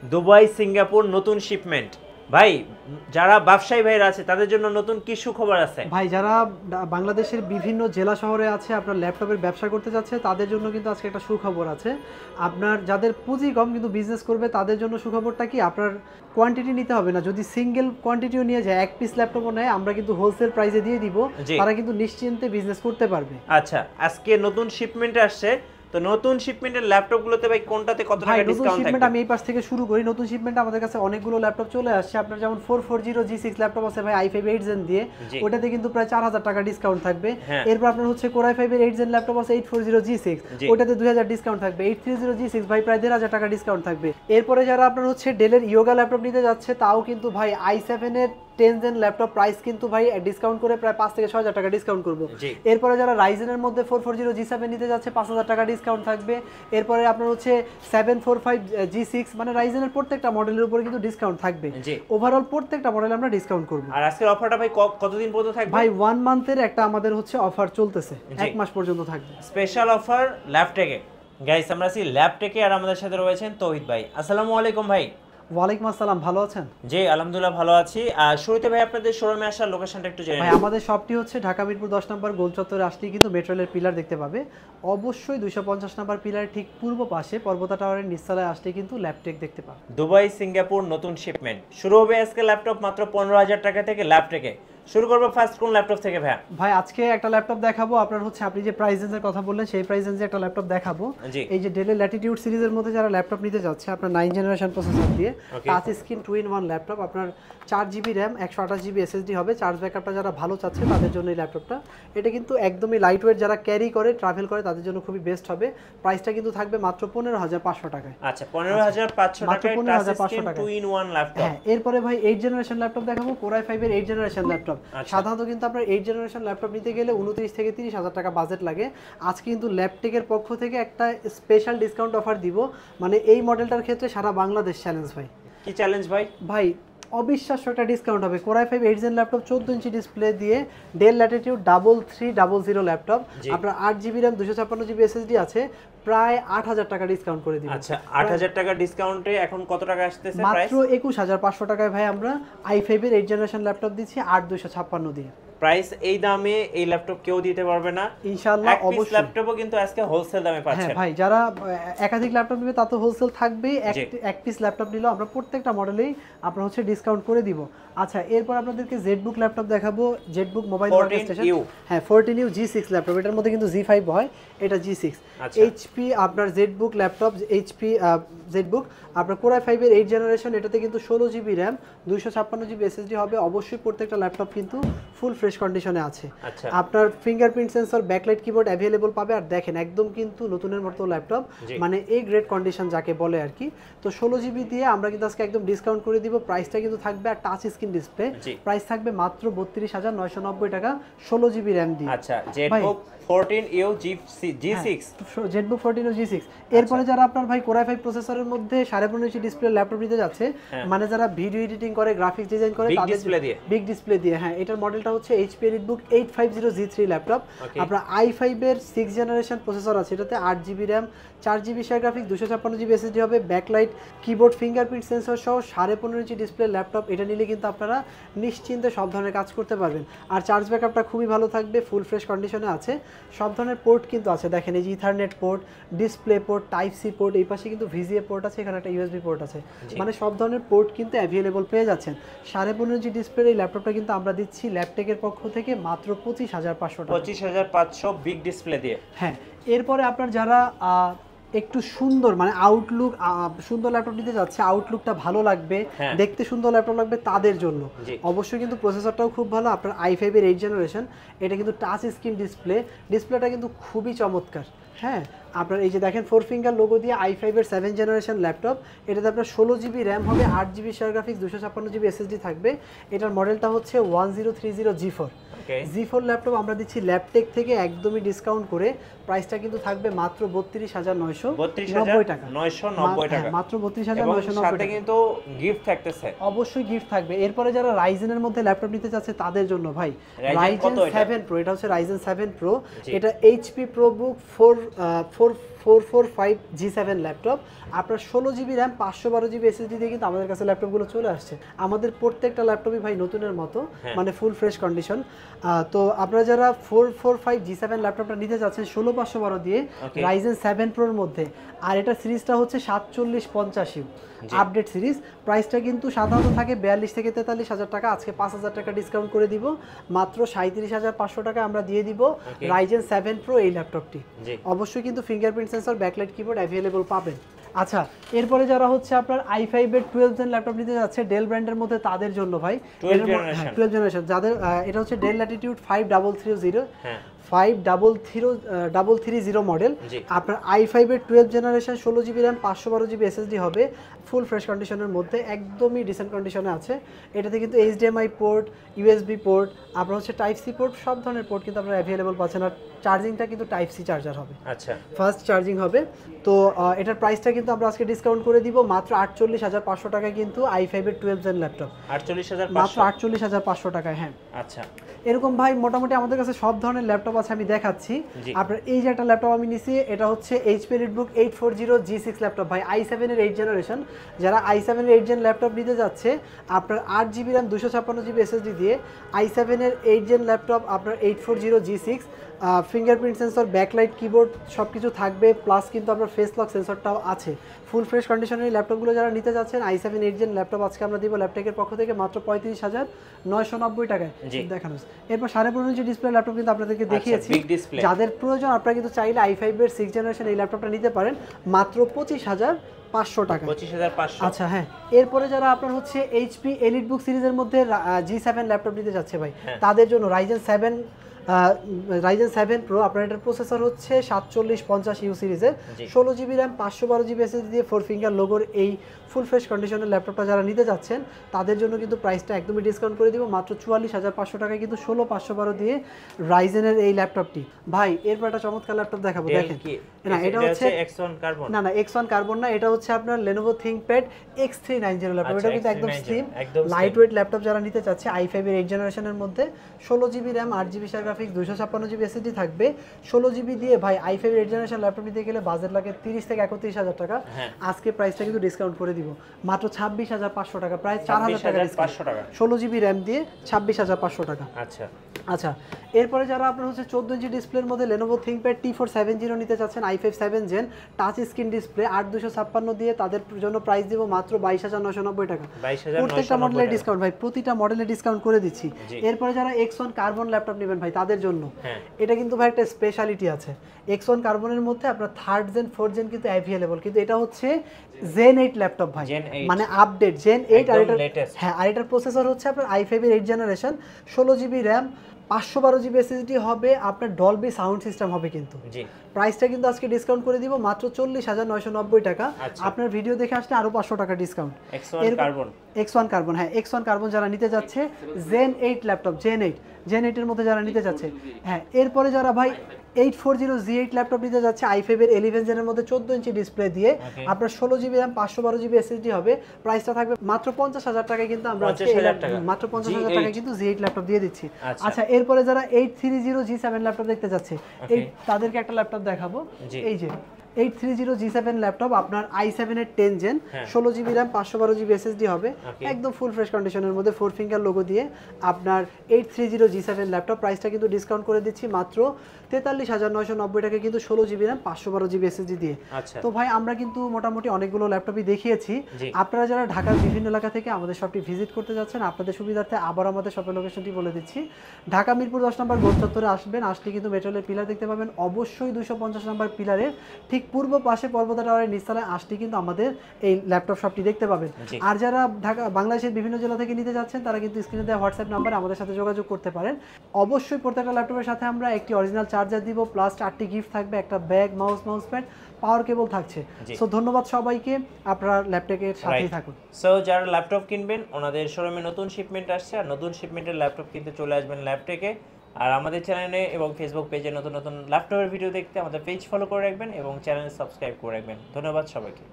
Dubai Singapore নতুন shipment. ভাই যারা ব্যবসায়ী ভাইরা আছে তাদের জন্য নতুন কি সুখবর আছে? ভাই যারা বাংলাদেশের বিভিন্ন জেলা শহরে আছে আপনার ল্যাপটপের ব্যবসা করতে যাচ্ছে তাদের জন্য কিন্তু আজকে একটা সুখবর আছে। আপনার যাদের পুঁজি কম কিন্তু বিজনেস করবে তাদের জন্য সুখবরটা কি, আপনার কোয়ান্টিটি নিতে হবে না, যদি সিঙ্গেল কোয়ান্টিটিও নিয়ে যায়, এক পিস ল্যাপটপও নেয়, আমরা কিন্তু হোলসেল প্রাইসে দিয়ে দিব, তারা কিন্তু নিশ্চিন্তে বিজনেস করতে পারবে। আচ্ছা, আজকে নতুন শিপমেন্ট আসছে, তো নতুন শিপমেন্টের ল্যাপটপগুলোতে ভাই কোনটাতে কত টাকা ডিসকাউন্ট থাকবে? শিপমেন্ট আমি এই পাশ থেকে শুরু করি। নতুন শিপমেন্ট আমাদের কাছে অনেকগুলো ল্যাপটপ চলে আসছে। আপনার যেমন 440 G6 ল্যাপটপ আছে ভাই i5 8 জেন দিয়ে, ওটাতে কিন্তু প্রায় 4000 টাকা ডিসকাউন্ট থাকবে। এরপর আপনার হচ্ছে Core i5 এর 8 জেন ল্যাপটপ আছে 840 G6, ওটাতে 2000 ডিসকাউন্ট থাকবে। 830 G6 ভাই প্রায় 1500 টাকা ডিসকাউন্ট থাকবে। এরপরে যারা আপনার হচ্ছে ডেলের ইয়োগা ল্যাপটপ নিতে যাচ্ছে তাও কিন্তু ভাই i7 এর 10 জেন ল্যাপটপ প্রাইস কিন্তু ভাই ডিসকাউন্ট করে প্রায় 5 থেকে 6000 টাকা ডিসকাউন্ট করব। এরপরে যারা রাইজেনের মধ্যে 440 G7 নিতে যাচ্ছে 5000 টাকা ডিসকাউন্ট থাকবে। এরপরে আপনার হচ্ছে 745 G6, মানে রাইজেনের প্রত্যেকটা মডেলের উপরে কিন্তু ডিসকাউন্ট থাকবে। ওভারঅল প্রত্যেকটা মডেলে আমরা ডিসকাউন্ট করব। আর আজকের অফারটা ভাই কতদিন পর্যন্ত থাকবে? ভাই 1 মান্থের একটা আমাদের হচ্ছে অফার চলতেছে, 1 মাস পর্যন্ত থাকবে স্পেশাল অফার ল্যাপটেকে। গাইস আমরা আছি ল্যাপটেকে আর আমাদের সাথে রয়েছেন তৌহিদ ভাই। আসসালামু আলাইকুম ভাই। ওয়ালাইকুম আসসালাম, ভালো আছেন? জি আলহামদুলিল্লাহ ভালো আছি। আর শুরুতে ভাই আপনাদের শোরুমে আসার লোকেশনটা একটু জেনে নিন। ভাই আমাদের শপটি হচ্ছে ঢাকা মিরপুর 10 নম্বর গোল চত্বরে আসলেই কিন্তু মেট্রো রেলের পিলার দেখতে পাবে। অবশ্যই 250 নম্বর পিলারের ঠিক পূর্ব পাশে পর্বতা টাওয়ারের নিচতলায় আসলেই কিন্তু ল্যাপটেক দেখতে পাবে। দুবাই সিঙ্গাপুর নতুন শিপমেন্ট শুরু হবে আজকে ল্যাপটপ মাত্র 15000 টাকা থেকে ল্যাপটেকে। শুরু করব ফার্স্ট কোন ল্যাপটপ থেকে ভাই? ভাই আজকে একটা ল্যাপটপ দেখাবো আপনার হচ্ছে, আপনি যে প্রাইস রেঞ্জের কথা বললেন সেই প্রাইস রেঞ্জে একটা ল্যাপটপ দেখাবো। এই যে ডেলের ল্যাটিটিউড সিরিজের মধ্যে যারা ল্যাপটপ নিতে যাচ্ছে আপনার 9 জেনারেশন প্রসেসর দিয়ে টাচ স্ক্রিন 2-in-1 ল্যাপটপ, আপনার 4GB RAM 128GB SSD হবে। চার্জ ব্যাকআপটা যারা ভালো চাচ্ছে তাদের জন্য এই ল্যাপটপটা। এটা কিন্তু একদমই লাইট ওয়েট, যারা ক্যারি করে ট্রাভেল করে তাদের জন্য খুবই বেস্ট হবে। প্রাইসটা কিন্তু থাকবে মাত্র 15500 টাকায়। আচ্ছা 15500 টাকায় টাচ স্ক্রিন 2-in-1 ল্যাপটপ। হ্যাঁ, এরপরে ভাই 8 জেনারেশন ল্যাপটপ দেখাবো, Core i5 এর 8 জেনারেশন ল্যাপটপ। সাধারণত কিন্তু আপনার 8 জেনারেশন ল্যাপটপ নিতে গেলে 29 থেকে 30000 টাকা বাজেট লাগে। আজকে কিন্তু ল্যাপটেকের পক্ষ থেকে একটা স্পেশাল ডিসকাউন্ট অফার দিব, মানে এই মডেলটার ক্ষেত্রে সারা বাংলাদেশ চ্যালেঞ্জ ভাই। কি চ্যালেঞ্জ ভাই? ভাই অবিশ্বাস্য একটা ডিসকাউন্ট হবে। Core i5 8 gen laptop 14 inch display দিয়ে ডেল ল্যাটিটিউড 3300 ল্যাপটপ, আপনার 8GB RAM 256GB SSD আছে, প্রায় 8000 টাকা ডিসকাউন্ট করে দিবেন। আচ্ছা 8000 টাকা ডিসকাউন্টে এখন কত টাকা আসতেছে প্রাইস? মাত্র 21500 টাকায় ভাই আমরা i5 এর 8 জেনারেশন ল্যাপটপ দিচ্ছি 8256 দিয়ে। প্রাইস এই দামে এই ল্যাপটপ কেউ দিতে পারবে না ইনশাআল্লাহ। অবশ্যই ল্যাপটপও কিন্তু আজকে হোলসেল দামে পাচ্ছেন। হ্যাঁ ভাই, যারা একাধিক ল্যাপটপ নেবে তা তো হোলসেল থাকবেই, এক পিস ল্যাপটপ নিলেও আমরা প্রত্যেকটা মডেলেই আপনারা হচ্ছে ডিসকাউন্ট করে দিব। আচ্ছা এরপর আপনাদেরকে জেডবুক ল্যাপটপ দেখাবো, জেডবুক মোবাইল ওয়ার্কস্টেশন। হ্যাঁ 14U G6 ল্যাপটপ, এটার মধ্যে কিন্তু G5 হয়, এটা G6। এইচপি আপনার জেডবুক ল্যাপটপ, এইচপি জেডবুক আপনার Core i5 এর 8 জেনারেশন, এটাতে কিন্তু 16GB RAM 256GB SSD হবে। অবশ্যই প্রত্যেকটা ল্যাপটপ কিন্তু ফুল ফ্রেশ কন্ডিশনে আছে। আপনার fingerprint sensor, backlight keyboard available পাবে। আর দেখেন একদম কিন্তু নতুনের মতো ল্যাপটপ, মানে এই গ্রেড কন্ডিশন যাকে বলে আর কি। তো 16GB দিয়ে আমরা কিন্তু আজকে একদম ডিসকাউন্ট করে দিব। প্রাইসটা কিন্তু থাকবে, আর টাচ স্ক্রিন ডিসপ্লে, প্রাইস থাকবে মাত্র 32990 টাকা 16GB RAM দিয়ে। আচ্ছা ZBook 14U G6, ZBook 14U G6। এরপরে যারা আপনার ভাই Core i5 প্রসেসরের মধ্যে 15.5 ইঞ্চি ডিসপ্লে ল্যাপটপ নিতে যাচ্ছে, মানে যারা ভিডিও এডিটিং করে, গ্রাফিক্স ডিজাইন করে, বিগ ডিসপ্লে দিয়ে, হ্যাঁ এটার মডেলটা হচ্ছে HP EliteBook 850G3 ল্যাপটপ। আপনার i5 এর 6 জেনারেশন প্রসেসর আছে, এটাতে 8GB RAM 4GB share graphics 256GB SSD হবে, ব্যাকলাইট কিবোর্ড ফিঙ্গারপ্রিন্ট সেন্সর সহ 15.5 ইঞ্চি ডিসপ্লে ল্যাপটপ। এটা নিলে কিন্তু আপনারা নিশ্চিন্তে সব ধরনের কাজ করতে পারবেন। আর চার্জ ব্যাকআপটা খুবই ভালো থাকবে, ফুল ফ্রেশ কন্ডিশনে আছে। সব ধরনের পোর্ট কিন্তু আছে, দেখেন এই যে ethernet port, display port, type C port, এই পাশে কিন্তু VGA পোর্ট আছে, এখানে একটা USB পোর্ট আছে, মানে সব ধরনের পোর্ট কিন্তু অ্যাভেলেবল পেয়ে যাচ্ছেন। 15.5 ইঞ্চি ডিসপ্লের এই ল্যাপটপটা কিন্তু আমরা দিচ্ছি ল্যাপটেকের পক্ষ থেকে মাত্র 25500 টাকা। 25500 বিগ ডিসপ্লে দিয়ে। হ্যাঁ এরপরে আপনার যারা একটু সুন্দর, মানে আউটলুক সুন্দর ল্যাপটপ নিতে যাচ্ছে, আউটলুকটা ভালো লাগবে, দেখতে সুন্দর ল্যাপটপ লাগবে, তাদের জন্য অবশ্যই কিন্তু প্রসেসরটাও খুব ভালো। আপনার i5 এর 8 জেনারেশন, এটা কিন্তু টাচ স্ক্রিন ডিসপ্লেটা কিন্তু খুবই চমৎকার। হ্যাঁ আপনার এই যে দেখেন 4 ফিঙ্গার লোগো দিয়ে i5 এর 7 জেনারেশন ল্যাপটপ, এটাতে আপনার 16GB RAM হবে, 8GB share graphics 256GB SSD থাকবে। এটার মডেলটা হচ্ছে 1030 G4 ল্যাপটপ আমরা দিচ্ছি ল্যাপটেক থেকে একদমই ডিসকাউন্ট করে। প্রাইসটা কিন্তু থাকবে মাত্র 32990 টাকা, 990 টাকা মাত্র 32990 টাকা। কিন্তু গিফট থাকতেছে, অবশ্যই গিফট থাকবে। এরপরে যারা রাইজেনের মধ্যে ল্যাপটপ নিতে চাচ্ছে তাদের জন্য ভাই Ryzen 7 Pro, এটা হচ্ছে Ryzen 7 Pro, এটা HP ProBook 4445 G7 ল্যাপটপ, আপনার 16GB র্যাম 512GB SSD দিয়ে কিন্তু আমাদের কাছে ল্যাপটপগুলো চলে আসছে। আমাদের প্রত্যেকটা ল্যাপটপই ভাই নতুনের মতো, মানে ফুল ফ্রেশ কন্ডিশন। তো আপনারা যারা 445 G7 ল্যাপটপটা নিতে যাচ্ছেন 16512 দিয়ে Ryzen 7 Pro এর মধ্যে, আর এটা সিরিজটা হচ্ছে 4750 আপডেট সিরিজ, প্রাইসটা কিন্তু সাধারণত থাকে 42 থেকে 43 হাজার টাকা, আজকে 5000 টাকা ডিসকাউন্ট করে দিব, মাত্র 37,500 টাকা আমরা দিয়ে দিব Ryzen 7 Pro এই ল্যাপটপটি। অবশ্যই কিন্তু fingerprint sensor, backlight keyboard available পাবেন। আচ্ছা, এরপরে যারা হচ্ছে আপনার i5 এর 12 জেন ল্যাপটপ নিতে যাচ্ছে ডেল ব্র্যান্ডের মধ্যে, তাদের জন্য ভাই 12 জেনারেশন যাদের, এটা হচ্ছে ডেল ল্যাটিটিউড 5330 5330 মডেল, আপনার i5 এর 12 generation 16GB RAM 512GB SSD হবে, ফুল ফ্রেশ কন্ডিশনের মধ্যে, একদমই ডিসেন্ট কন্ডিশনে আছে। এটাতে কিন্তু HDMI পোর্ট, USB পোর্ট, আপনার হচ্ছে টাইপ সি পোর্ট, সব ধরনের পোর্ট কিন্তু আপনারা অ্যাভেলেবল পাচ্ছেন। আর চার্জিংটা কিন্তু টাইপ সি চার্জার হবে, আচ্ছা ফাস্ট চার্জিং হবে। তো এটার প্রাইসটা কিন্তু আমরা আজকে ডিসকাউন্ট করে দিব মাত্র 48,500 টাকায়, কিন্তু i5 এর 12 জেন ল্যাপটপ 48,500 মাত্র 48,500 টাকায়। হ্যাঁ আচ্ছা, এরকম ভাই মোটামুটি আমাদের কাছে সব ধরনের ল্যাপটপ আছে, আমি দেখাচ্ছি। আপনার এই যে একটা ল্যাপটপ আমি নিছি, এটা হচ্ছে HP EliteBook 840 G6 ল্যাপটপ ভাই, i7 এর 8 জেনারেশন। যারা i7 এর 8 জেন ল্যাপটপ নিতে যাচ্ছে, আপনার 8GB র্যাম 256GB SSD দিয়ে i7 এর 8 জেন ল্যাপটপ, আপনার 840 G6, fingerprint sensor, backlight keyboard সব কিছু থাকবে, প্লাস কিন্তু আপনার ফেস লক সেন্সরটাও আছে। ফুল ফ্রেশ কন্ডিশনের এই ল্যাপটপগুলো যারা নিতে যাচ্ছেন i7 8 জেন ল্যাপটপ আজকে আমরা দিব ল্যাপটপের পক্ষ থেকে মাত্র 35,990 টাকায় দেখানো। এরপর 15.5 ইঞ্চি ডিসপ্লে ল্যাপটপ কিন্তু আপনাদেরকে দেখিয়েছি, যাদের প্রয়োজন আপনারা কিন্তু চাইলে i5 এর 6 জেনারেশন এই ল্যাপটপটা নিতে পারেন মাত্র 25,500 টাকা। 25,500। আচ্ছা হ্যাঁ, এরপরে যারা আপনার হচ্ছে HP EliteBook সিরিজের মধ্যে G7 ল্যাপটপ নিতে যাচ্ছে ভাই, তাদের জন্য Ryzen 7 Pro, আপনার এটার প্রসেসর হচ্ছে 4750U সিরিজের, 16GB র্যাম 512GB SSD দিয়ে 4 ফিঙ্গার লোগোর এই ফুল ফ্রেশ কন্ডিশনের ল্যাপটপটা যারা নিতে যাচ্ছেন, তাদের জন্য কিন্তু প্রাইসটা একদমই ডিসকাউন্ট করে দিব মাত্র 44,500 টাকায়, কিন্তু 16512 দিয়ে রাইজেনের এই ল্যাপটপটি। ভাই এরপর একটা চমৎকার ল্যাপটপ দেখাবো, দেখেন না এটা হচ্ছে X1 কার্বন, না X1 কার্বন না, এটা হচ্ছে আপনার Lenovo ThinkPad X390 ল্যাপটপ। এটা কিন্তু একদম স্লিম লাইট ওয়েট ল্যাপটপ যারা নিতে চাচ্ছে, i5 এর 8 জেনারেশনের মধ্যে 16GB RAM 8GB share graphics 256GB SSD থাকবে, 16GB দিয়ে ভাই i5 এর 8 জেনারেশন ল্যাপটপ নিতে গেলে বাজেট লাগে 30 থেকে 31,000 টাকা। আজকে প্রাইসটা কিন্তু ডিসকাউন্ট করে দিব মাত্র 26,500 টাকা, প্রায় 4,000 টাকা ডিসকাউন্ট, 16GB র্যাম দিয়ে 26,500 টাকা। আচ্ছা আচ্ছা, এরপরে যারা আপনার হচ্ছে 14 ইঞ্চি ডিসপ্লের মধ্যে Lenovo ThinkPad T470 নিতে চাচ্ছেন, i5 7 gen touch screen display 8256 দিয়ে, তাদের জন্য প্রাইস দিব মাত্র 22,990 টাকা। প্রত্যেকটা মডেলের ডিসকাউন্ট ভাই, প্রতিটা মডেলের ডিসকাউন্ট করে দিচ্ছি। এরপরে যারা X1 কার্বন ল্যাপটপ নেবেন ভাই, তাদের জন্য এটা কিন্তু ভাই একটা স্পেশালিটি আছে। X1 কার্বনের মধ্যে আপনার 3rd জেন 4th জেন কিন্তু অ্যাভেলেবল, কিন্তু এটা হচ্ছে Gen 8 ল্যাপটপ ভাই, মানে আপডেট Gen 8। আর এটা হ্যাঁ, আর এটার প্রসেসর হচ্ছে আপনার i5 এর 8 generation, 16GB RAM 512GB SSD হবে, আপনার ডলবি সাউন্ড সিস্টেম হবে। কিন্তু প্রাইসটা কিন্তু আজকে ডিসকাউন্ট করে দিব মাত্র 40,990 টাকা। আপনার ভিডিও দেখে আসলে আরো 500 টাকা ডিসকাউন্ট। X1 কার্বন হ্যাঁ, X1 কার্বন যারা নিতে যাচ্ছে, Gen 8 ল্যাপটপ, Gen 8 এর মধ্যে যারা নিতে যাচ্ছে, হ্যাঁ এরপরে যারা ভাই 840 Z8 ল্যাপটপ নিতে যাচ্ছে, i5 এর 11 জেনের মধ্যে 14 ইঞ্চি ডিসপ্লে দিয়ে, আপনার 16GB র্যাম 512GB SSD হবে, প্রাইসটা থাকবে মাত্র 50,000 টাকায়। কিন্তু আমরা মাত্র 50,000 টাকায় কিন্তু Z8 ল্যাপটপ দিয়ে দিচ্ছি। আচ্ছা, এরপরে যারা 830 G7 ল্যাপটপ দেখতে যাচ্ছে, তাদেরকে একটা ল্যাপটপ দেখাবো, এই যে 830 G7 ল্যাপটপ, আপনার i7 এর 10 gen, 16GB RAM 512GB SSD হবে, একদম ফুল ফ্রেশ কন্ডিশনের মধ্যে 4 ফিঙ্গার লোগো দিয়ে, আপনার 830 G7 ল্যাপটপ। প্রাইসটা কিন্তু ডিসকাউন্ট করে দিচ্ছি মাত্র 43,990 টাকা, কিন্তু 16GB র্যাম 512GB SSD দিয়ে। তো ভাই আমরা কিন্তু মোটামুটি অনেকগুলো ল্যাপটপই দেখিয়েছি। আপনারা যারা ঢাকার বিভিন্ন এলাকা থেকে আমাদের শপটি ভিজিট করতে যাচ্ছেন, আপনাদের সুবিধার্থে আবার আমাদের শপের লোকেশনটি বলে দিচ্ছি। ঢাকা মিরপুর 10 নম্বর গোল চত্বরে আসবেন, আসলে কিন্তু মেট্রোলের পিলার দেখতে পাবেন, অবশ্যই 250 নম্বর পিলারের ঠিক পূর্ব পাশে পর্বতা টাওয়ারের নিচতলায় আসলে কিন্তু আমাদের এই ল্যাপটপ শপটি দেখতে পাবেন। আর যারা ঢাকা বাংলাদেশের বিভিন্ন জেলা থেকে নিতে যাচ্ছেন, তারা কিন্তু স্ক্রিনে দেওয়া হোয়াটসঅ্যাপ নাম্বারে আমাদের সাথে যোগাযোগ করতে পারেন। অবশ্যই প্রত্যেকটা ল্যাপটপের সাথে আমরা একটি অরিজিনাল চার্জার দিব, প্লাস 4টি গিফট থাকবে, একটা ব্যাগ, মাউস প্যাড, পাওয়ার কেবল থাকছে। সো ধন্যবাদ সবাইকে, আপনারা ল্যাপটপের সাথেই থাকুন। সো যারা ল্যাপটপ কিনবেন, ওনাদের শোরুমে নতুন শিপমেন্ট আসছে, আর নতুন শিপমেন্টের ল্যাপটপ কিনতে চলে আসবেন ল্যাপটেকে। আর আমাদের চ্যানেলে এবং ফেসবুক পেজে নতুন নতুন ল্যাপটপের ভিডিও দেখতে আমাদের পেজ ফলো করে রাখবেন এবং চ্যানেল সাবস্ক্রাইব করে রাখবেন। ধন্যবাদ সবাইকে।